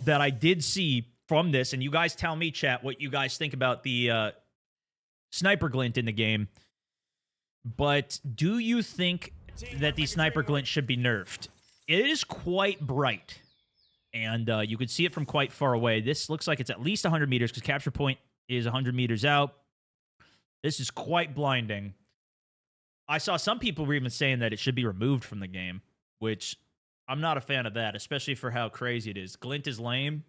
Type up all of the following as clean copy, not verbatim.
that I did see from this, and you guys tell me, chat, what you guys think about the sniper glint in the game. But do you think that the sniper glint should be nerfed? It is quite bright, and you can see it from quite far away. This looks like it's at least 100 meters because capture point is 100 meters out. This is quite blinding. I saw some people were even saying that it should be removed from the game, which I'm not a fan of that, especially for how crazy it is. Glint is lame.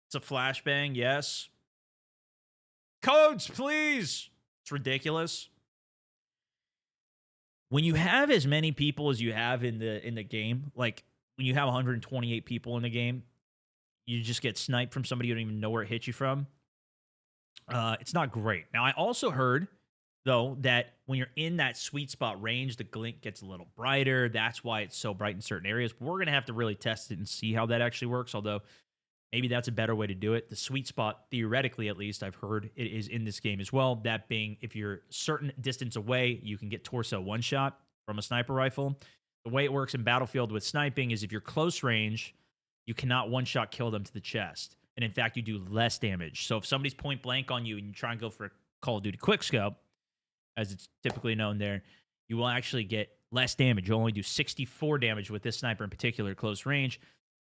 It's a flashbang, yes. Codes, please! It's ridiculous. When you have as many people as you have in the game, like when you have 128 people in the game, you just get sniped from somebody you don't even know where it hit you from. It's not great. Now, I also heard, though, that when you're in that sweet spot range, the glint gets a little brighter. That's why it's so bright in certain areas. But we're going to have to really test it and see how that actually works, although maybe that's a better way to do it. The sweet spot, theoretically at least, I've heard it is in this game as well. That being, if you're certain distance away, you can get torso one shot from a sniper rifle. The way it works in Battlefield with sniping is if you're close range, you cannot one-shot kill them to the chest. And in fact, you do less damage. So if somebody's point blank on you and you try and go for a Call of Duty quickscope, as it's typically known there, you will actually get less damage. You'll only do 64 damage with this sniper in particular at close range.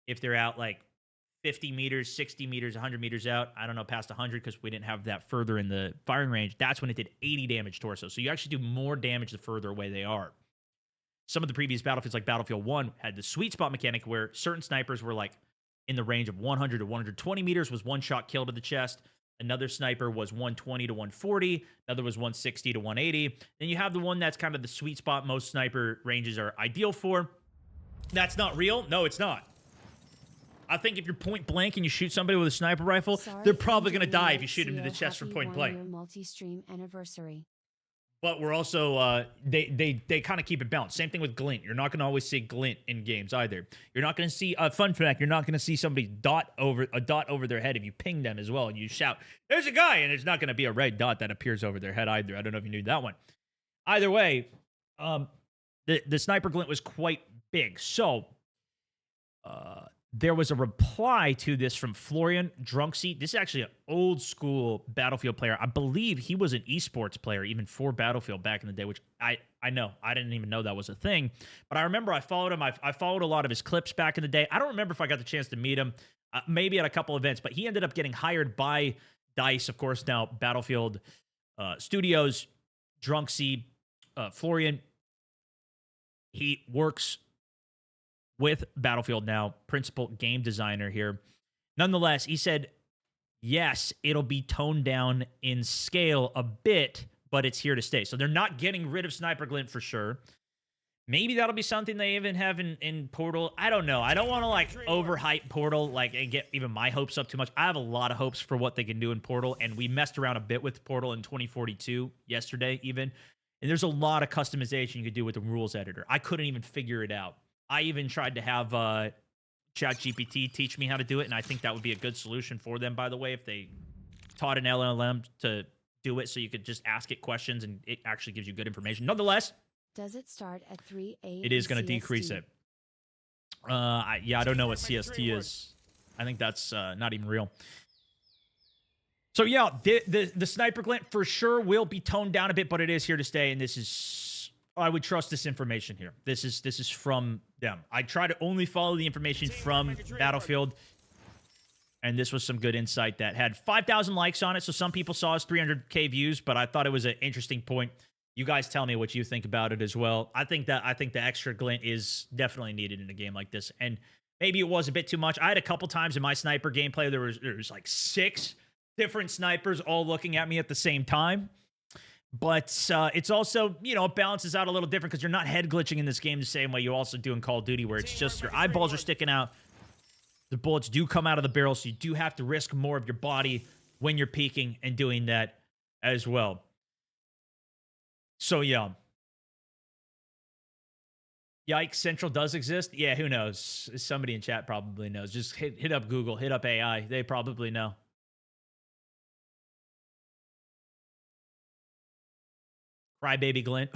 If they're out like 50 meters, 60 meters, 100 meters out, I don't know, past 100 because we didn't have that further in the firing range, that's when it did 80 damage torso. So you actually do more damage the further away they are. Some of the previous Battlefields, like Battlefield 1, had the sweet spot mechanic where certain snipers were like in the range of 100 to 120 meters was one shot kill to the chest. Another sniper was 120 to 140. Another was 160 to 180. Then you have the one that's kind of the sweet spot most sniper ranges are ideal for. That's not real. No, it's not. I think if you're point blank and you shoot somebody with a sniper rifle, they're probably going to die if you shoot them to the chest from point blank. Multi-stream anniversary. But we're also, they kind of keep it balanced. Same thing with Glint. You're not going to always see Glint in games either. You're not going to see, fun fact, you're not going to see somebody dot over their head if you ping them as well and you shout, there's a guy, and there's not going to be a red dot that appears over their head either. I don't know if you knew that one. Either way, the sniper Glint was quite big. So, there was a reply to this from Florian Drunksy. This is actually an old school Battlefield player. I believe he was an esports player even for Battlefield back in the day, which I know. I didn't even know that was a thing. But I remember I followed him. I followed a lot of his clips back in the day. I don't remember if I got the chance to meet him, maybe at a couple events, but he ended up getting hired by DICE, of course, now Battlefield Studios. Drunksy, Florian, he works with Battlefield now, principal game designer here. Nonetheless, he said, yes, it'll be toned down in scale a bit, but it's here to stay. So they're not getting rid of Sniper Glint for sure. Maybe that'll be something they even have in Portal. I don't know. I don't want to like overhype Portal and get even my hopes up too much. I have a lot of hopes for what they can do in Portal, and we messed around a bit with Portal in 2042 yesterday even. And there's a lot of customization you could do with the rules editor. I couldn't even figure it out. I even tried to have ChatGPT teach me how to do it, and I think that would be a good solution for them, by the way, if they taught an LLM to do it so you could just ask it questions and it actually gives you good information. Nonetheless, does it start at 3 a.m. it is going to decrease it. I don't know what CST is. I think that's not even real. So, yeah, the Sniper Glint for sure will be toned down a bit, but it is here to stay, and this is... I would trust this information here. This is from them. I try to only follow the information from Battlefield, and this was some good insight that had 5,000 likes on it, so some people saw us 300K views, but I thought it was an interesting point. You guys tell me what you think about it as well. I think the extra glint is definitely needed in a game like this, and maybe it was a bit too much. I had a couple times in my sniper gameplay, there was like 6 different snipers all looking at me at the same time. But it's also, it balances out a little different because you're not head glitching in this game the same way you also do in Call of Duty, where it's just your eyeballs are sticking out. The bullets do come out of the barrel, so you do have to risk more of your body when you're peeking and doing that as well. So, yeah. Yikes, Central does exist? Yeah, who knows? Somebody in chat probably knows. Just hit up Google, hit up AI. They probably know. Crybaby Glint.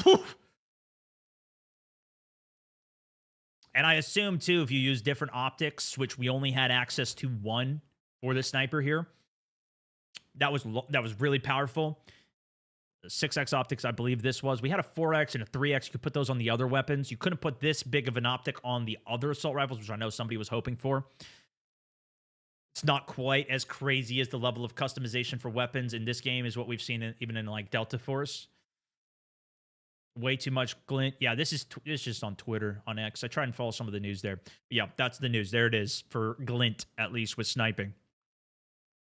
And I assume too, if you use different optics, which we only had access to one for the sniper here, that was really powerful. 6x optics, I believe this was. We had a 4x and a 3x. You could put those on the other weapons. You couldn't put this big of an optic on the other assault rifles, which I know somebody was hoping for. It's not quite as crazy as the level of customization for weapons in this game is what we've seen even in like Delta Force. Way too much glint. Yeah, this is just on Twitter, on X. I try and follow some of the news there. But yeah, that's the news. There it is for glint, at least with sniping.